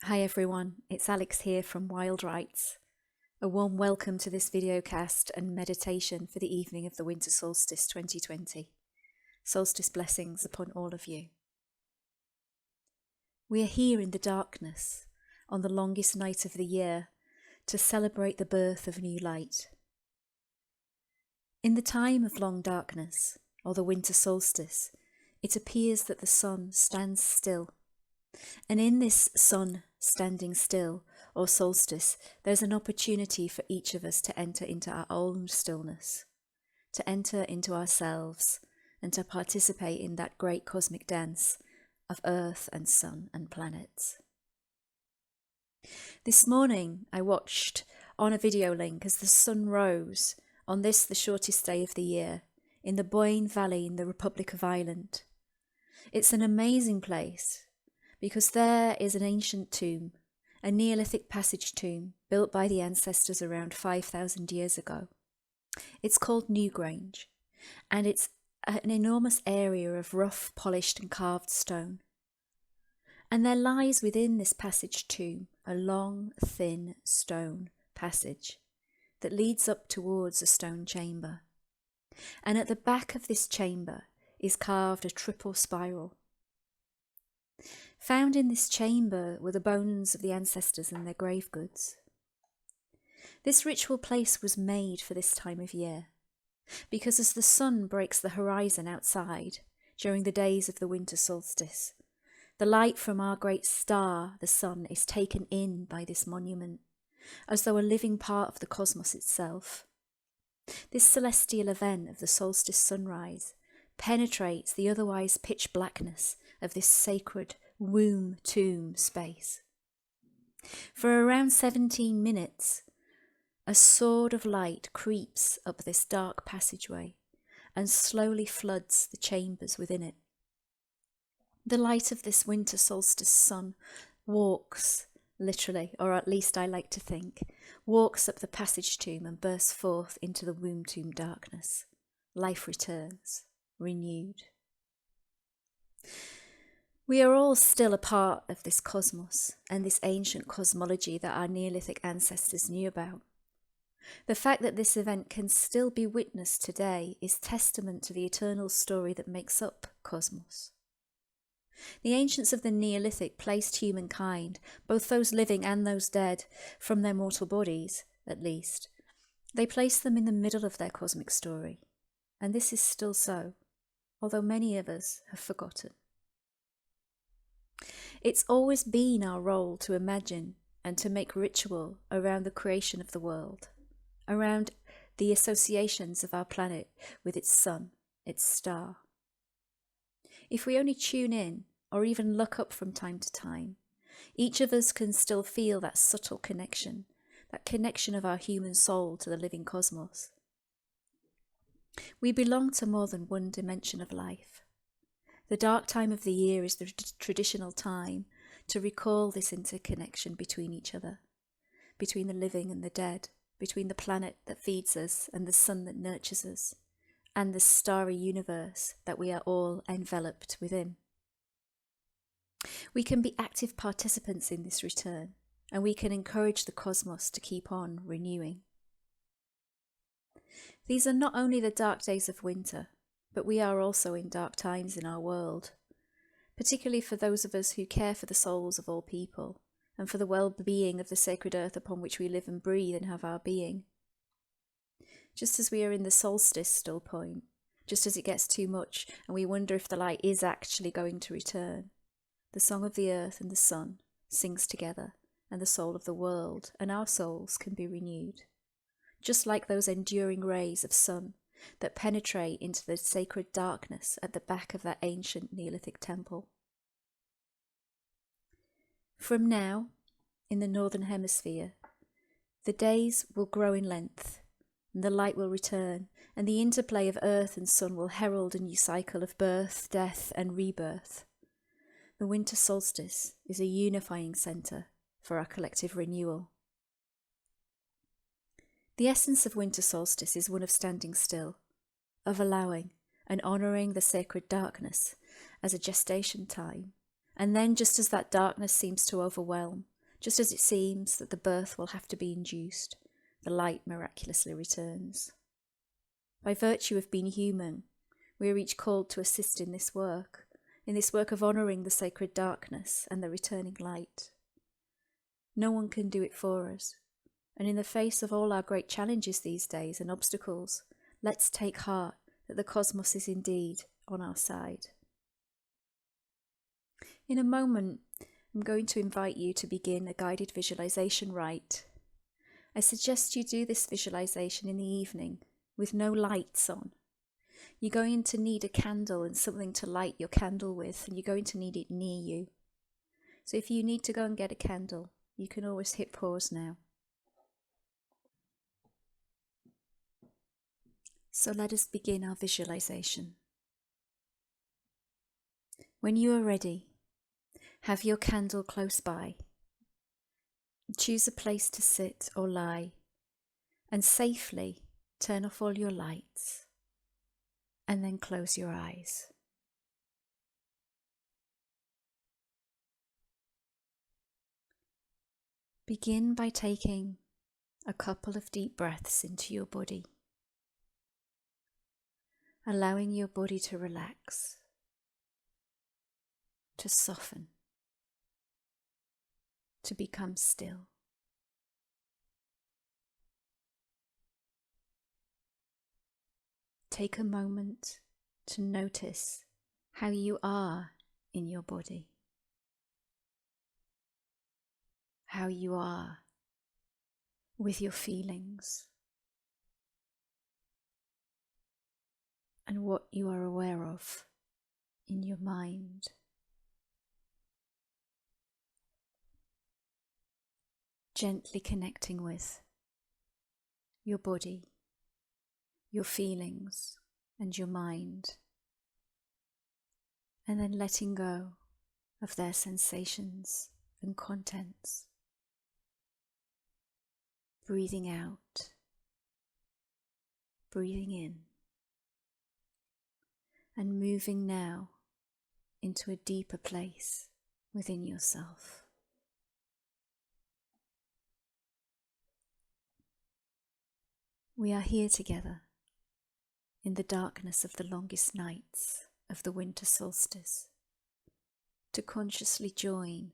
Hi everyone, it's Alex here from Rites. A warm welcome to this videocast and meditation for the evening of the Winter Solstice 2020. Solstice blessings upon all of you. We are here in the darkness on the longest night of the year to celebrate the birth of new light. In the time of long darkness, or the winter solstice, it appears that the sun stands still. And in this sun standing still, or solstice, there's an opportunity for each of us to enter into our own stillness, to enter into ourselves, and to participate in that great cosmic dance of earth and sun and planets. This morning I watched on a video link as the sun rose on this, the shortest day of the year, in the Boyne Valley in the Republic of Ireland. It's an amazing place because there is an ancient tomb, a Neolithic passage tomb built by the ancestors around 5,000 years ago. It's called Newgrange, and it's an enormous area of rough, polished and carved stone. And there lies within this passage tomb a long, thin stone passage that leads up towards a stone chamber. And at the back of this chamber is carved a triple spiral. Found in this chamber were the bones of the ancestors and their grave goods. This ritual place was made for this time of year, because as the sun breaks the horizon outside during the days of the winter solstice, the light from our great star, the sun, is taken in by this monument, as though a living part of the cosmos itself. This celestial event of the solstice sunrise penetrates the otherwise pitch blackness of this sacred womb tomb space. For around 17 minutes, a sword of light creeps up this dark passageway and slowly floods the chambers within it. The light of this winter solstice sun walks, literally, or at least I like to think, walks up the passage tomb and bursts forth into the womb tomb darkness. Life returns, renewed. We are all still a part of this cosmos and this ancient cosmology that our Neolithic ancestors knew about. The fact that this event can still be witnessed today is testament to the eternal story that makes up cosmos. The ancients of the Neolithic placed humankind, both those living and those dead, from their mortal bodies, at least. They placed them in the middle of their cosmic story, and this is still so, although many of us have forgotten. It's always been our role to imagine and to make ritual around the creation of the world, around the associations of our planet with its sun, its star. If we only tune in, or even look up from time to time, each of us can still feel that subtle connection, that connection of our human soul to the living cosmos. We belong to more than one dimension of life. The dark time of the year is the traditional time to recall this interconnection between each other, between the living and the dead, between the planet that feeds us and the sun that nurtures us, and the starry universe that we are all enveloped within. We can be active participants in this return, and we can encourage the cosmos to keep on renewing. These are not only the dark days of winter, but we are also in dark times in our world, particularly for those of us who care for the souls of all people and for the well-being of the sacred earth upon which we live and breathe and have our being. Just as we are in the solstice still point, just as it gets too much and we wonder if the light is actually going to return, the song of the earth and the sun sings together, and the soul of the world and our souls can be renewed, just like those enduring rays of sun that penetrate into the sacred darkness at the back of that ancient Neolithic temple. From now, in the northern hemisphere, the days will grow in length, and the light will return, and the interplay of earth and sun will herald a new cycle of birth, death and rebirth. The winter solstice is a unifying centre for our collective renewal. The essence of winter solstice is one of standing still, of allowing and honouring the sacred darkness as a gestation time, and then just as that darkness seems to overwhelm, Just as it seems that the birth will have to be induced, the light miraculously returns. By virtue of being human, we are each called to assist in this work of honouring the sacred darkness and the returning light. No one can do it for us, and in the face of all our great challenges these days and obstacles, let's take heart that the cosmos is indeed on our side. In a moment, I'm going to invite you to begin a guided visualization rite. I suggest you do this visualization in the evening with no lights on. You're going to need a candle and something to light your candle with, and you're going to need it near you. So if you need to go and get a candle, you can always hit pause now. So let us begin our visualization. When you are ready, have your candle close by. Choose a place to sit or lie, and safely turn off all your lights, and then close your eyes. Begin by taking a couple of deep breaths into your body, allowing your body to relax, to soften, to become still. Take a moment to notice how you are in your body, how you are with your feelings, and what you are aware of in your mind. Gently connecting with your body, your feelings, and your mind, and then letting go of their sensations and contents. Breathing out, breathing in, and moving now into a deeper place within yourself. We are here together in the darkness of the longest nights of the winter solstice to consciously join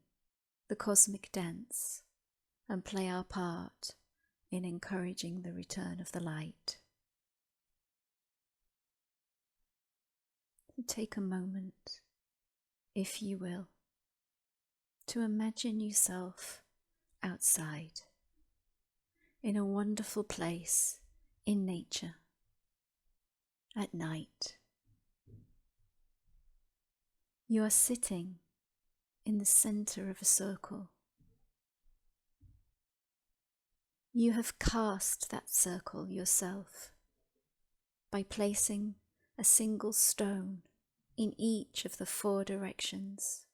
the cosmic dance and play our part in encouraging the return of the light. Take a moment, if you will, to imagine yourself outside in a wonderful place in nature at night. You are sitting in the center of a circle. You have cast that circle yourself by placing a single stone in each of the 4 directions.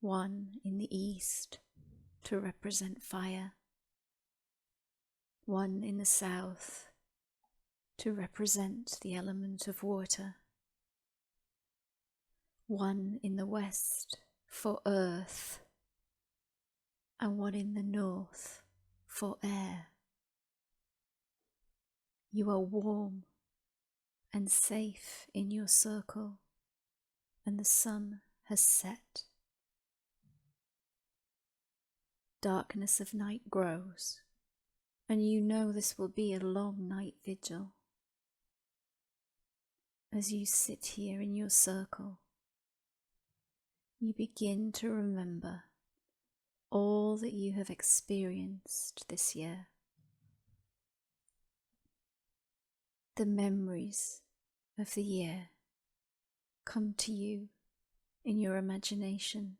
One in the east to represent fire, one in the south to represent the element of water, one in the west for earth, and one in the north for air. You are warm and safe in your circle, and the sun has set. Darkness of night grows, and you know this will be a long night vigil. As you sit here in your circle, you begin to remember all that you have experienced this year. The memories of the year come to you in your imagination.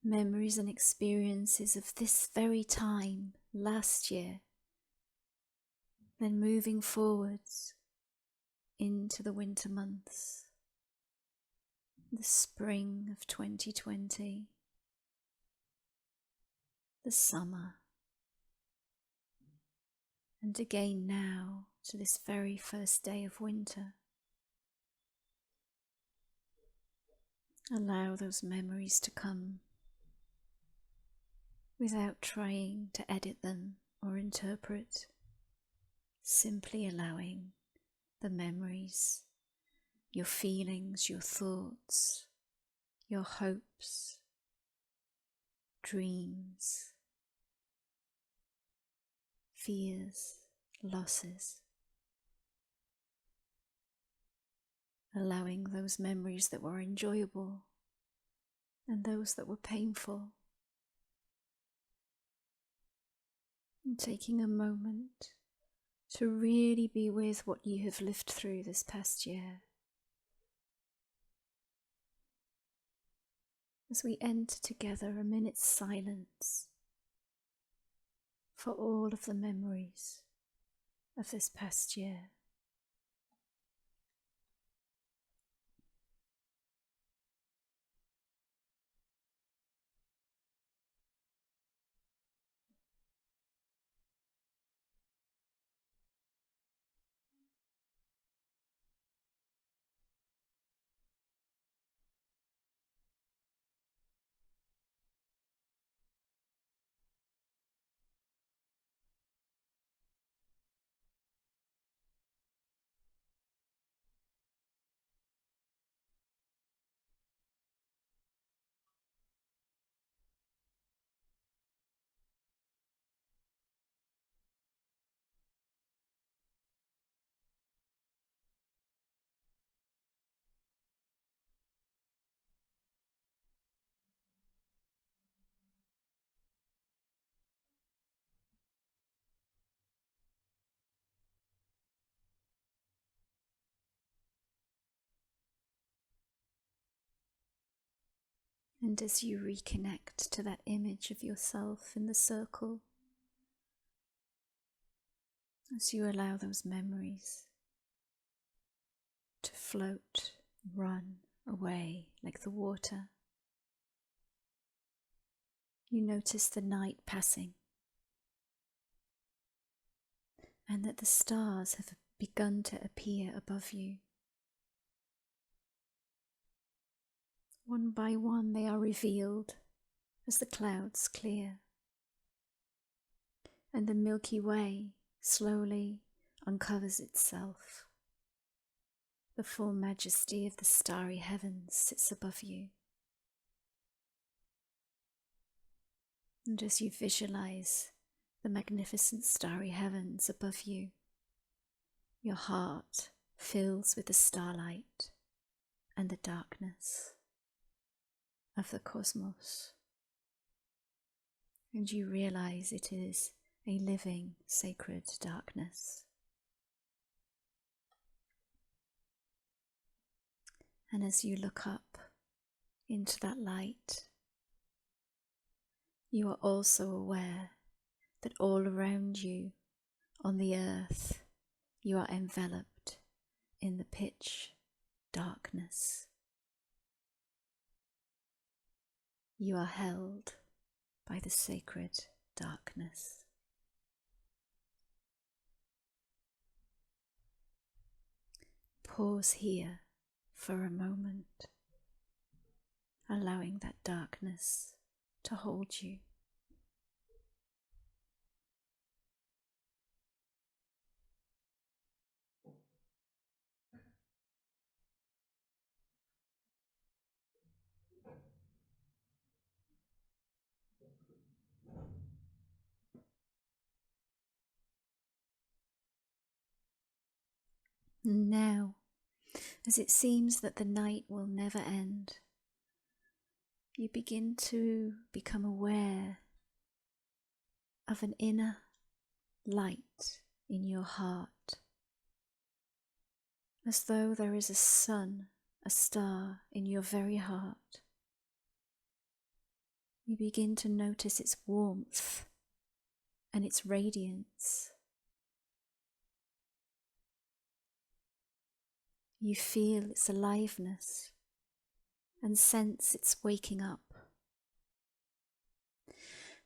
Memories and experiences of this very time last year, then moving forwards into the winter months, the spring of 2020, the summer, and again now to this very first day of winter. Allow those memories to come without trying to edit them or interpret, simply allowing the memories, your feelings, your thoughts, your hopes, dreams, fears, losses. Allowing those memories that were enjoyable and those that were painful. And taking a moment to really be with what you have lived through this past year. As we enter together a minute's silence for all of the memories of this past year. And as you reconnect to that image of yourself in the circle, as you allow those memories to float, run away like the water, you notice the night passing and that the stars have begun to appear above you. One by one they are revealed as the clouds clear, and the Milky Way slowly uncovers itself. The full majesty of the starry heavens sits above you. And as you visualize the magnificent starry heavens above you, your heart fills with the starlight and the darkness of the cosmos, and you realize it is a living, sacred darkness. And as you look up into that light, you are also aware that all around you on the earth, you are enveloped in the pitch darkness. You are held by the sacred darkness. Pause here for a moment, allowing that darkness to hold you. Now, as it seems that the night will never end, you begin to become aware of an inner light in your heart, as though there is a sun, a star in your very heart. You begin to notice its warmth and its radiance. You feel its aliveness and sense its waking up.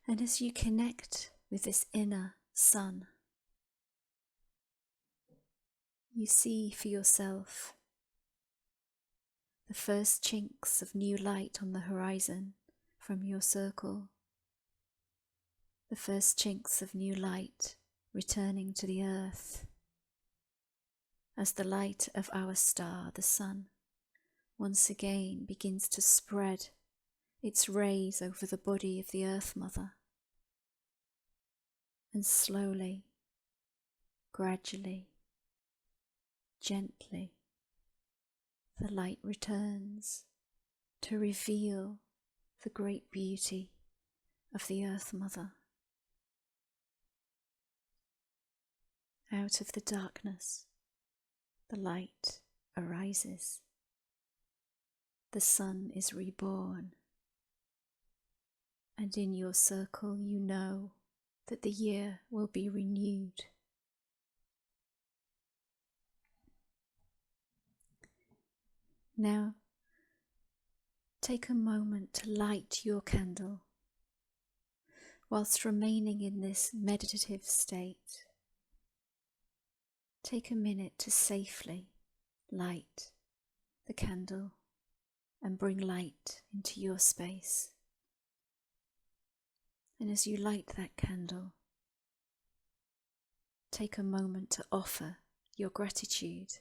And as you connect with this inner sun, you see for yourself the first chinks of new light on the horizon from your circle, the first chinks of new light returning to the earth, as the light of our star, the sun, once again begins to spread its rays over the body of the Earth Mother. And slowly, gradually, gently, the light returns to reveal the great beauty of the Earth Mother. Out of the darkness, the light arises. The sun is reborn. And in your circle you know that the year will be renewed. Now, take a moment to light your candle whilst remaining in this meditative state. Take a minute to safely light the candle and bring light into your space. And as you light that candle, take a moment to offer your gratitude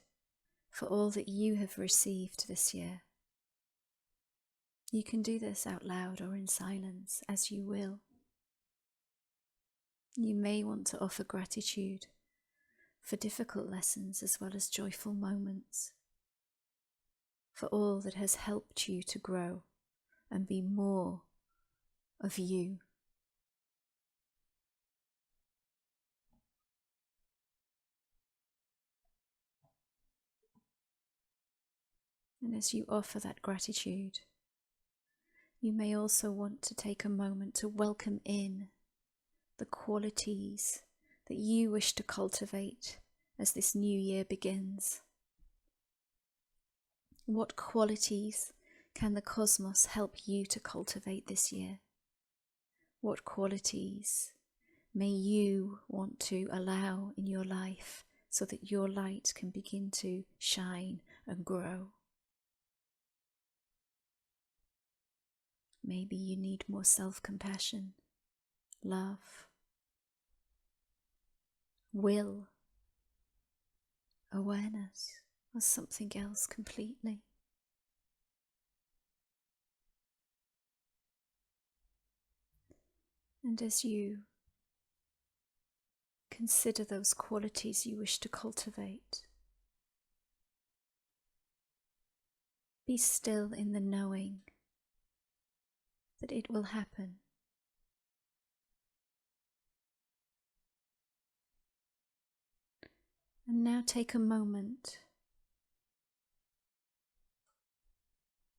for all that you have received this year. You can do this out loud or in silence, as you will. You may want to offer gratitude for difficult lessons as well as joyful moments, for all that has helped you to grow and be more of you. And as you offer that gratitude, you may also want to take a moment to welcome in the qualities that you wish to cultivate as this new year begins. What qualities can the cosmos help you to cultivate this year? What qualities may you want to allow in your life so that your light can begin to shine and grow? Maybe you need more self-compassion, love, will, awareness, or something else completely. And as you consider those qualities you wish to cultivate, be still in the knowing that it will happen. And now take a moment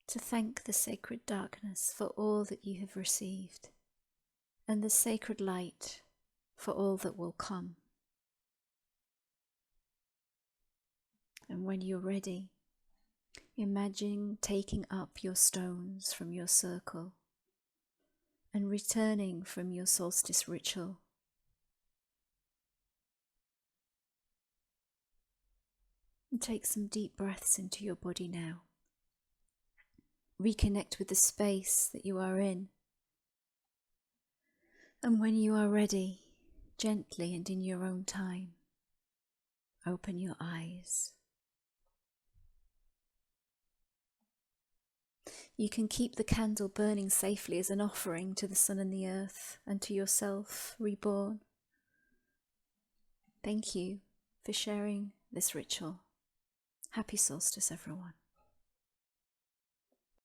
to thank the sacred darkness for all that you have received, and the sacred light for all that will come. And when you're ready, imagine taking up your stones from your circle and returning from your solstice ritual. And take some deep breaths into your body now. Reconnect with the space that you are in. And when you are ready, gently and in your own time, open your eyes. You can keep the candle burning safely as an offering to the sun and the earth and to yourself reborn. Thank you for sharing this ritual. Happy solstice, everyone.